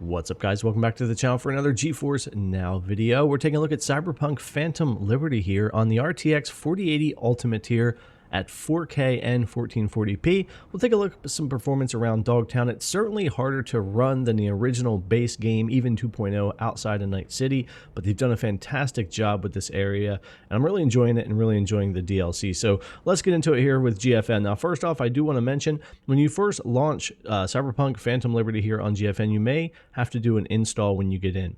What's up, guys? Welcome back to the channel for another GeForce Now video. We're taking a look at Cyberpunk Phantom Liberty here on the RTX 4080 Ultimate tier at 4K and 1440p. We'll take a look at some performance around Dogtown. It's certainly harder to run than the original base game, even 2.0 outside of Night City, but they've done a fantastic job with this area, and I'm really enjoying it and really enjoying the DLC. So let's get into it here with GFN. Now, first off, I do want to mention, when you first launch Cyberpunk Phantom Liberty here on GFN, you may have to do an install when you get in.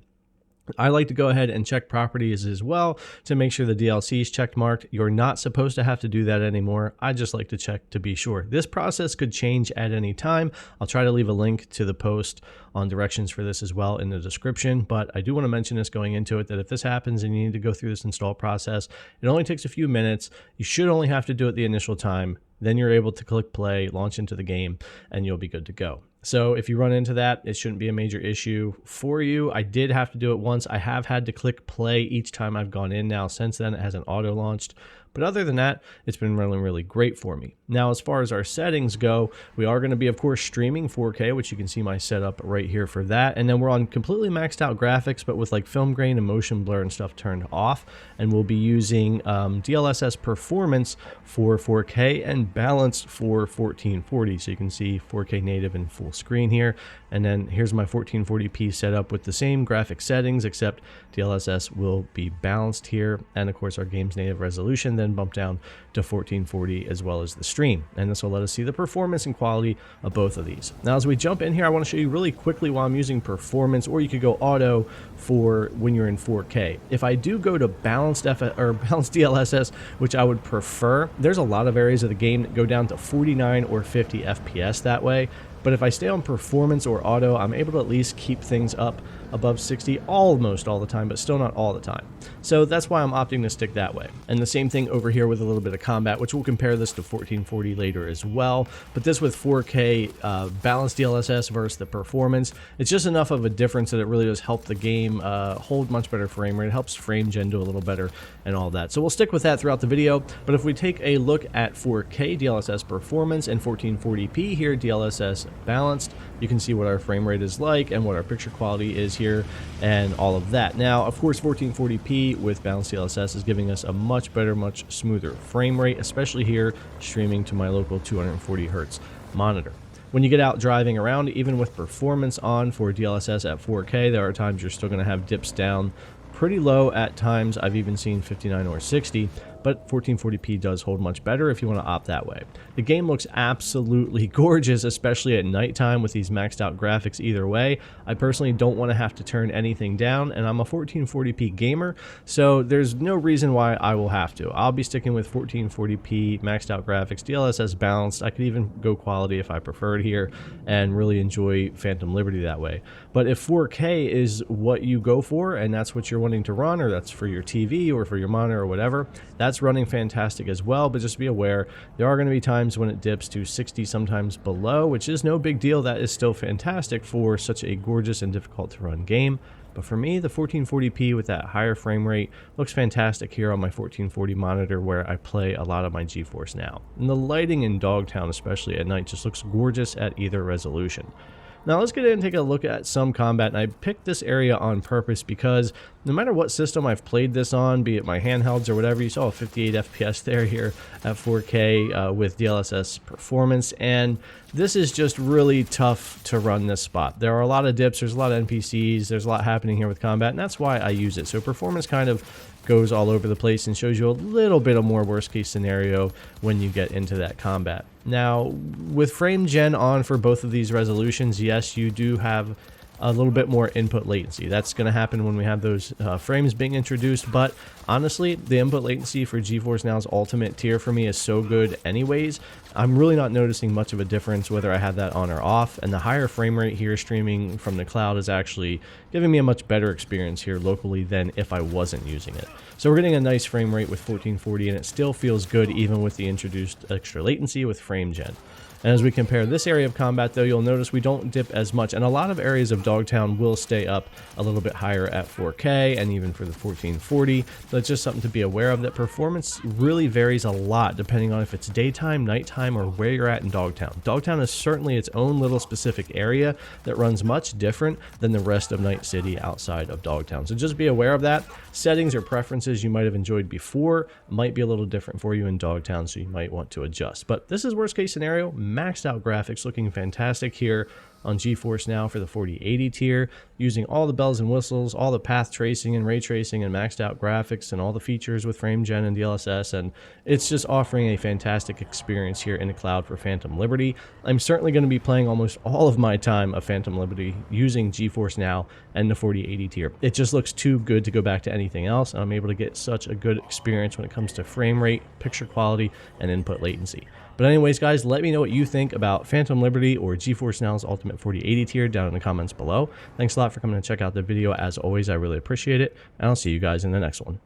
I like to go ahead and check properties as well to make sure the DLC is checked marked. You're not supposed to have to do that anymore. I just like to check to be sure. This process could change at any time. I'll try to leave a link to the post on directions for this as well in the description, but I do want to mention this going into it, that if this happens and you need to go through this install process, it only takes a few minutes. You should only have to do it the initial time. Then you're able to click play, launch into the game, and you'll be good to go. So if you run into that, it shouldn't be a major issue for you. I did have to do it once. I have had to click play each time I've gone in now. Since then, it hasn't auto-launched. But other than that, it's been running really great for me. Now, as far as our settings go, we are going to be, of course, streaming 4K, which you can see my setup right here for that. And then we're on completely maxed out graphics, but with like film grain and motion blur and stuff turned off. And we'll be using DLSS performance for 4K and balanced for 1440. So you can see 4K native and full screen here. And then here's my 1440p setup with the same graphic settings, except DLSS will be balanced here. And of course, our game's native resolution then bump down to 1440 as well as the stream, and this will let us see the performance and quality of both of these. Now, as we jump in here, I want to show you really quickly while I'm using performance, or you could go auto for when you're in 4K. If I do go to balanced DLSS, which I would prefer, there's a lot of areas of the game that go down to 49 or 50 FPS that way. But if I stay on performance or auto, I'm able to at least keep things up above 60 almost all the time, but still not all the time. So that's why I'm opting to stick that way. And the same thing over here with a little bit of combat, which we'll compare this to 1440 later as well. But this with 4K balanced DLSS versus the performance, it's just enough of a difference that it really does help the game hold much better frame rate. It helps frame gen do a little better and all that. So we'll stick with that throughout the video. But if we take a look at 4K DLSS performance and 1440p here, DLSS balanced, you can see what our frame rate is like and what our picture quality is here and all of that. Now, of course, 1440p with balanced DLSS is giving us a much better, much smoother frame rate, especially here streaming to my local 240 hertz monitor. When you get out driving around, even with performance on for DLSS at 4K, there are times you're still going to have dips down pretty low at times. I've even seen 59 or 60, but 1440p does hold much better if you want to opt that way. The game looks absolutely gorgeous, especially at nighttime with these maxed out graphics either way. I personally don't want to have to turn anything down, and I'm a 1440p gamer, so there's no reason why I will have to. I'll be sticking with 1440p maxed out graphics, DLSS balanced. I could even go quality if I preferred here and really enjoy Phantom Liberty that way. But if 4K is what you go for and that's what you're wanting to run, or that's for your TV or for your monitor or whatever, that's running fantastic as well. But just be aware, there are going to be times when it dips to 60, sometimes below, which is no big deal. That is still fantastic for such a gorgeous and difficult to run game. But for me, the 1440p with that higher frame rate looks fantastic here on my 1440 monitor where I play a lot of my GeForce Now. And the lighting in Dogtown, especially at night, just looks gorgeous at either resolution. Now let's get in and take a look at some combat, and I picked this area on purpose because no matter what system I've played this on, be it my handhelds or whatever, you saw a 58 FPS there here at 4K with DLSS performance, and this is just really tough to run this spot. There are a lot of dips, there's a lot of NPCs, there's a lot happening here with combat, and that's why I use it. So performance kind of goes all over the place and shows you a little bit of more worst case scenario when you get into that combat. Now, with frame gen on for both of these resolutions, yes, you do have a little bit more input latency. That's going to happen when we have those frames being introduced, but honestly, the input latency for GeForce Now's Ultimate tier for me is so good anyways. I'm really not noticing much of a difference whether I have that on or off, and the higher frame rate here streaming from the cloud is actually giving me a much better experience here locally than if I wasn't using it. So we're getting a nice frame rate with 1440, and it still feels good even with the introduced extra latency with frame gen. And as we compare this area of combat though, you'll notice we don't dip as much, and a lot of areas of Dogtown will stay up a little bit higher at 4K and even for the 1440. So it's just something to be aware of, that performance really varies a lot depending on if it's daytime, nighttime, or where you're at in Dogtown. Dogtown is certainly its own little specific area that runs much different than the rest of Night City outside of Dogtown. So just be aware of that. Settings or preferences you might have enjoyed before might be a little different for you in Dogtown, so you might want to adjust. But this is worst case scenario, maxed out graphics, looking fantastic here on GeForce Now for the 4080 tier, using all the bells and whistles, all the path tracing and ray tracing and maxed out graphics and all the features with frame gen and DLSS, and it's just offering a fantastic experience here in the cloud for Phantom Liberty. I'm certainly going to be playing almost all of my time of Phantom Liberty using GeForce Now and the 4080 tier. It just looks too good to go back to anything else, and I'm able to get such a good experience when it comes to frame rate, picture quality, and input latency. But anyways, guys, let me know what you think about Phantom Liberty or GeForce Now's Ultimate 4080 tier down in the comments below. Thanks a lot for coming to check out the video. As always, I really appreciate it, and I'll see you guys in the next one.